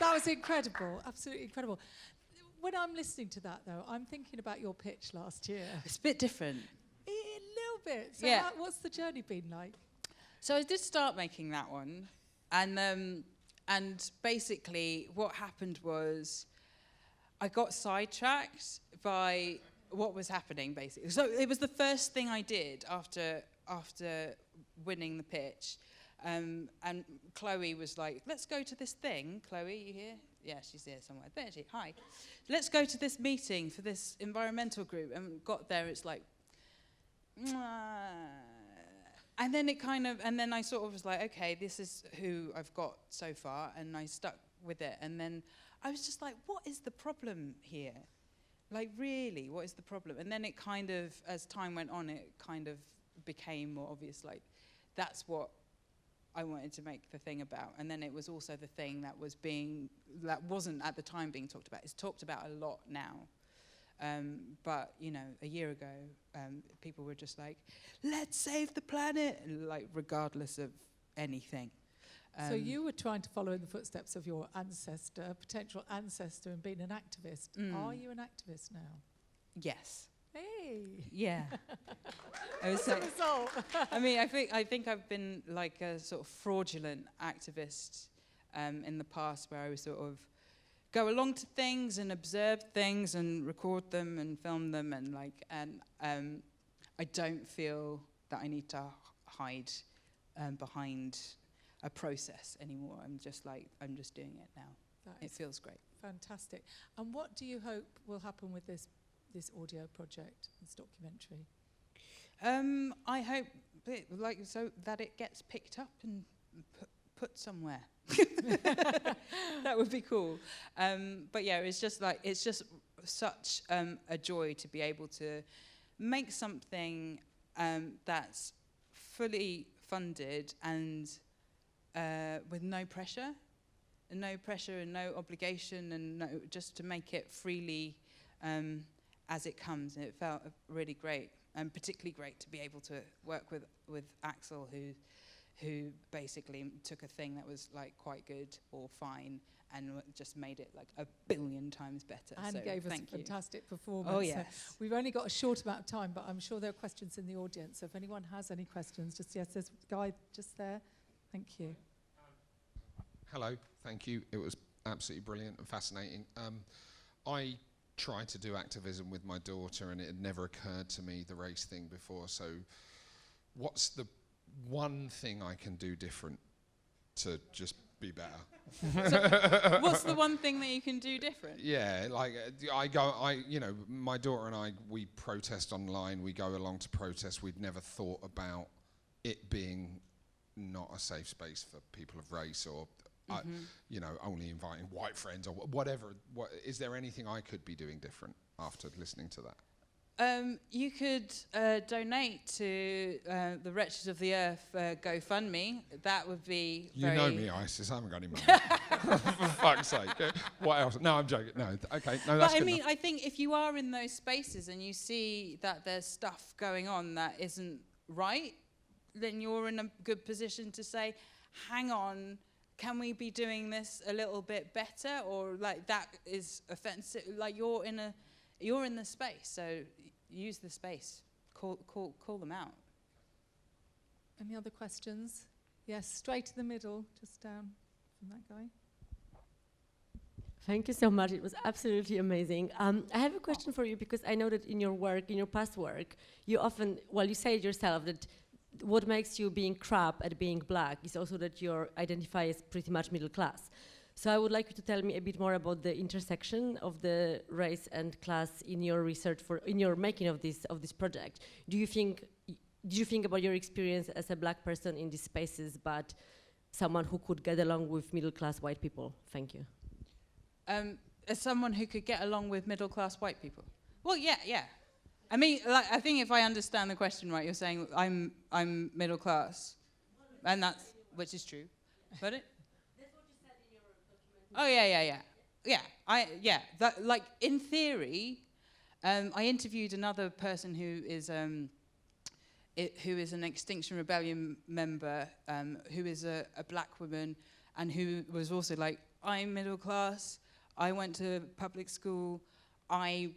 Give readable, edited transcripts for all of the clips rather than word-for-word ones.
That was incredible, absolutely incredible. When I'm listening to that, though, I'm thinking about your pitch last year. It's a bit different. A little bit. So Yeah. what's the journey been like? So I did start making that one, and basically what happened was I got sidetracked by what was happening, basically. So it was the first thing I did after winning the pitch. And Chloe was like, let's go to this thing. Chloe, you here? Yeah, she's here somewhere. There she, hi. Let's go to this meeting for this environmental group. And got there, it's like, and then I sort of was like, okay, this is who I've got so far. And I stuck with it. And then I was just like, what is the problem here? Like, really, what is the problem? And then it kind of, as time went on, it kind of became more obvious, like, that's what I wanted to make the thing about. And then it was also the thing that wasn't at the time being talked about. It's talked about a lot now. But, you know, a year ago, people were just like, let's save the planet, like, regardless of anything. So you were trying to follow in the footsteps of your ancestor, potential ancestor, and being an activist. Are you an activist now? Yes. Hey. Yeah. What's the result? I mean, I think I've been like a sort of fraudulent activist in the past, where I was sort of go along to things and observe things and record them and film them, and I don't feel that I need to hide behind a process anymore. I'm just doing it now. It feels great. Fantastic. And what do you hope will happen with this audio project, this documentary? I hope that it gets picked up and put somewhere. That would be cool. But yeah, it's just such a joy to be able to make something that's fully funded and with no pressure and no obligation, and just to make it freely as it comes. And it felt really great, and particularly great to be able to work with Axel, who basically took a thing that was like quite good or fine and just made it like a billion times better. And so gave us a fantastic performance. Oh, yes. So we've only got a short amount of time, but I'm sure there are questions in the audience. So if anyone has any questions, yes, there's a guy just there. Thank you. Hello, thank you. It was absolutely brilliant and fascinating. I tried to do activism with my daughter, and it had never occurred to me, the race thing, before. So what's the one thing I can do different to just be better? So what's the one thing that you can do different? Yeah, like my daughter and I, we protest online. We go along to protest. We'd never thought about it being not a safe space for people of race, or only inviting white friends or whatever. Is there anything I could be doing different after listening to that? You could donate to the Wretches of the Earth GoFundMe. That would be You know me, Isis. I haven't got any money. For fuck's sake. What else? No, I'm joking. No, okay. No, that's good enough. I think if you are in those spaces and you see that there's stuff going on that isn't right, then you're in a good position to say, hang on, can we be doing this a little bit better? Or like, that is offensive. Like, you're in the space, so use the space. Call them out. Any other questions? Yes, straight to the middle, just down from that guy. Thank you so much. It was absolutely amazing. I have a question for you, because I know that in your work, in your past work, you often, you say it yourself, that what makes you being crap at being black is also that you identify as pretty much middle class. So I would like you to tell me a bit more about the intersection of the race and class in your research, in your making of this project. Did you think about your experience as a black person in these spaces, but someone who could get along with middle class white people? Thank you. As someone who could get along with middle class white people? Well, yeah. I mean, like, I think if I understand the question right, you're saying I'm middle class, and which is true, but it. That's what you said in your document. Yeah. That, like, in theory, I interviewed another person who is an Extinction Rebellion member, who is a black woman, and who was also like I'm middle class. I went to public school. I'm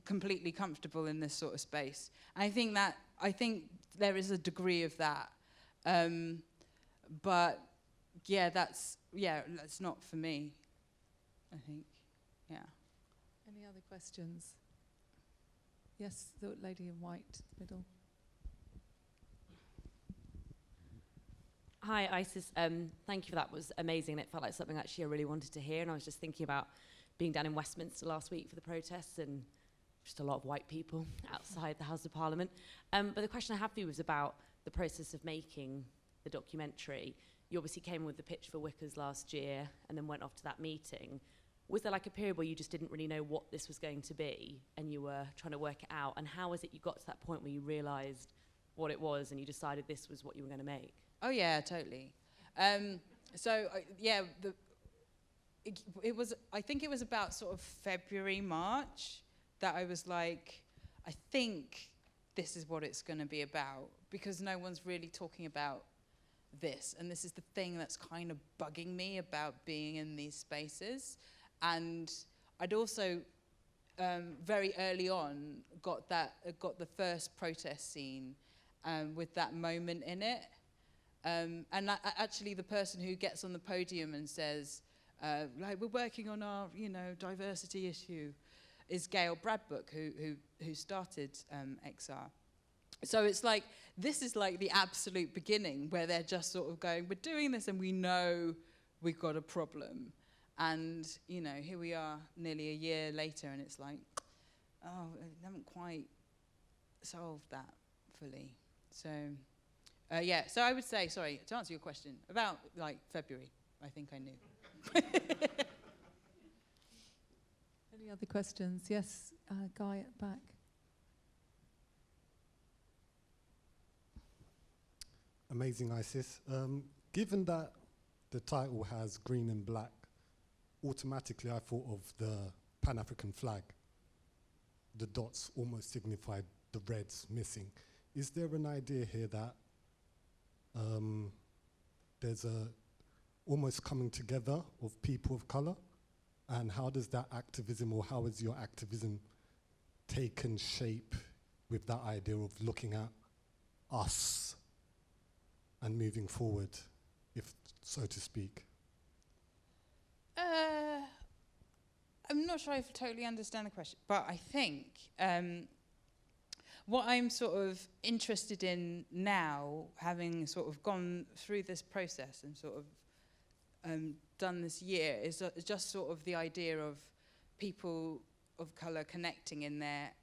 completely comfortable in this sort of space. I think there is a degree of that, but that's not for me. I think, yeah. Any other questions? Yes, the lady in white, middle. Hi, Isis. Thank you for that. It was amazing. It felt like something actually I really wanted to hear. And I was just thinking about being down in Westminster last week for the protests and just a lot of white people outside the House of Parliament. But the question I have for you was about the process of making the documentary. You obviously came with the pitch for Whickers last year and then went off to that meeting. Was there like a period where you just didn't really know what this was going to be and you were trying to work it out? And how was it you got to that point where you realised what it was and you decided this was what you were going to make? Oh yeah, totally. It was. I think it was about sort of February, March that I was like, I think this is what it's going to be about, because no one's really talking about this, and this is the thing that's kind of bugging me about being in these spaces. And I'd also very early on got the first protest scene with that moment in it. Actually, the person who gets on the podium and says, we're working on our, diversity issue, is Gail Bradbook, who started XR. So it's like, this is like the absolute beginning where they're just sort of going, we're doing this and we know we've got a problem. And, here we are nearly a year later and it's like, oh, we haven't quite solved that fully. So... so I would say, sorry, to answer your question, about like February, I think I knew. Any other questions? Yes, guy at the back. Amazing, Isis. Given that the title has green and black, automatically I thought of the Pan-African flag. The dots almost signified the reds missing. Is there an idea here that there's a almost coming together of people of colour, and how does that activism, or how has your activism taken shape with that idea of looking at us and moving forward, if so to speak? I'm not sure I totally understand the question, but I think what I'm sort of interested in now, having sort of gone through this process and sort of done this year, is just sort of the idea of people of colour connecting in their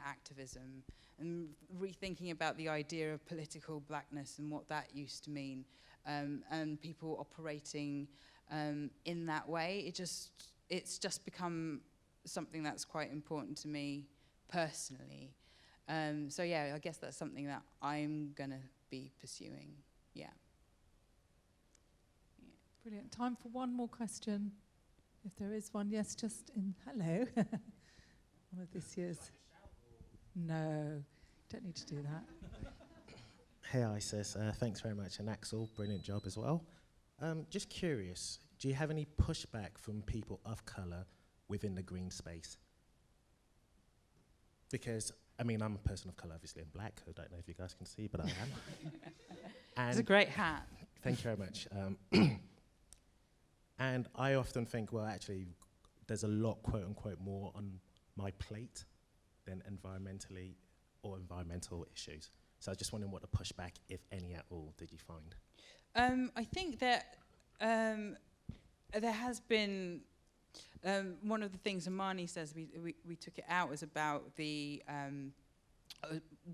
activism, and rethinking about the idea of political blackness and what that used to mean, and people operating in that way. It's just become something that's quite important to me personally. I guess that's something that I'm gonna be pursuing. Yeah. Brilliant. Time for one more question, if there is one. Yes, just in. Hello. One of this year's. No, don't need to do that. Hey Isis, thanks very much, and Axel, brilliant job as well. Just curious, do you have any pushback from people of colour within the green space? Because I'm a person of colour, obviously I'm black. I don't know if you guys can see, but I am. It's a great hat. Thank you very much. And I often think, well, actually, there's a lot, quote unquote, more on my plate than environmental issues. So I was just wondering what the pushback, if any at all, did you find? I think that there has been one of the things Amani says, we took it out, was about the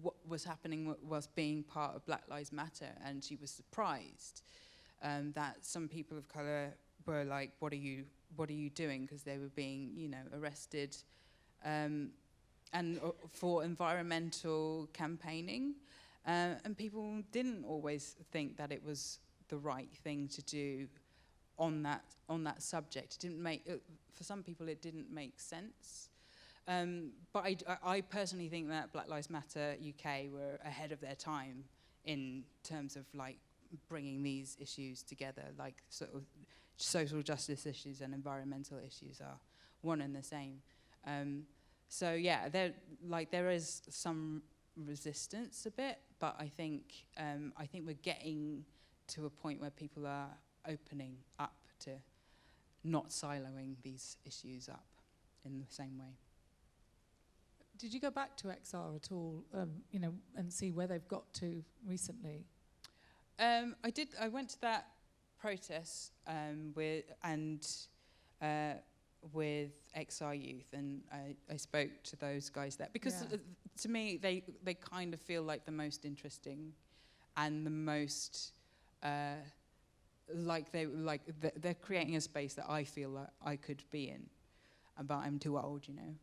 what was happening was being part of Black Lives Matter, and she was surprised that some people of colour were like, what are you doing? Because they were being, arrested and for environmental campaigning, and people didn't always think that it was the right thing to do on that subject. It didn't make for some people it didn't make sense. But I personally think that Black Lives Matter UK were ahead of their time in terms of like bringing these issues together, like sort of social justice issues and environmental issues are one and the same. So yeah, there is some resistance a bit, but I think we're getting to a point where people are opening up to not siloing these issues up in the same way. Did you go back to XR at all, and see where they've got to recently? I did. I went to that protest with XR Youth, and I spoke to those guys there because to me they kind of feel like the most interesting and the most they're creating a space that I feel like I could be in, but I'm too old, you know.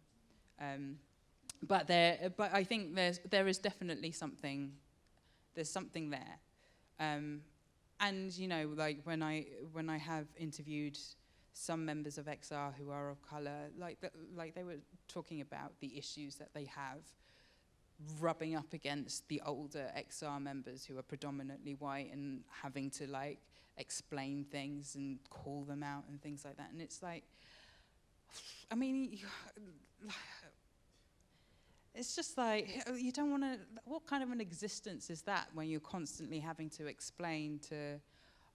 But I think there is definitely something. There's something there, and you know, like when I have interviewed some members of XR who are of colour, like they were talking about the issues that they have, rubbing up against the older XR members who are predominantly white and having to like explain things and call them out and things like that. And it's like, I mean, it's just like, you don't want to, what kind of an existence is that when you're constantly having to explain to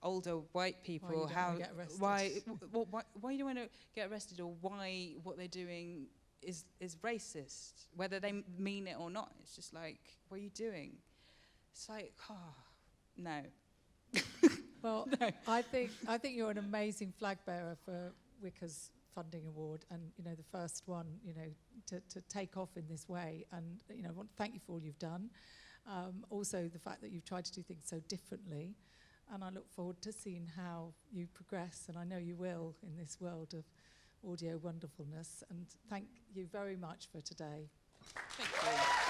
older white people why you don't want to get arrested, or why what they're doing is racist, whether they mean it or not. It's just like, what are you doing? It's like, no. Well, no. I think you're an amazing flag bearer for Whickers Funding Award, and you know, the first one, you know, to take off in this way. And you know, I want to thank you for all you've done. Also, the fact that you've tried to do things so differently, and I look forward to seeing how you progress, and I know you will, in this world of audio wonderfulness. And thank you very much for today. Thank you.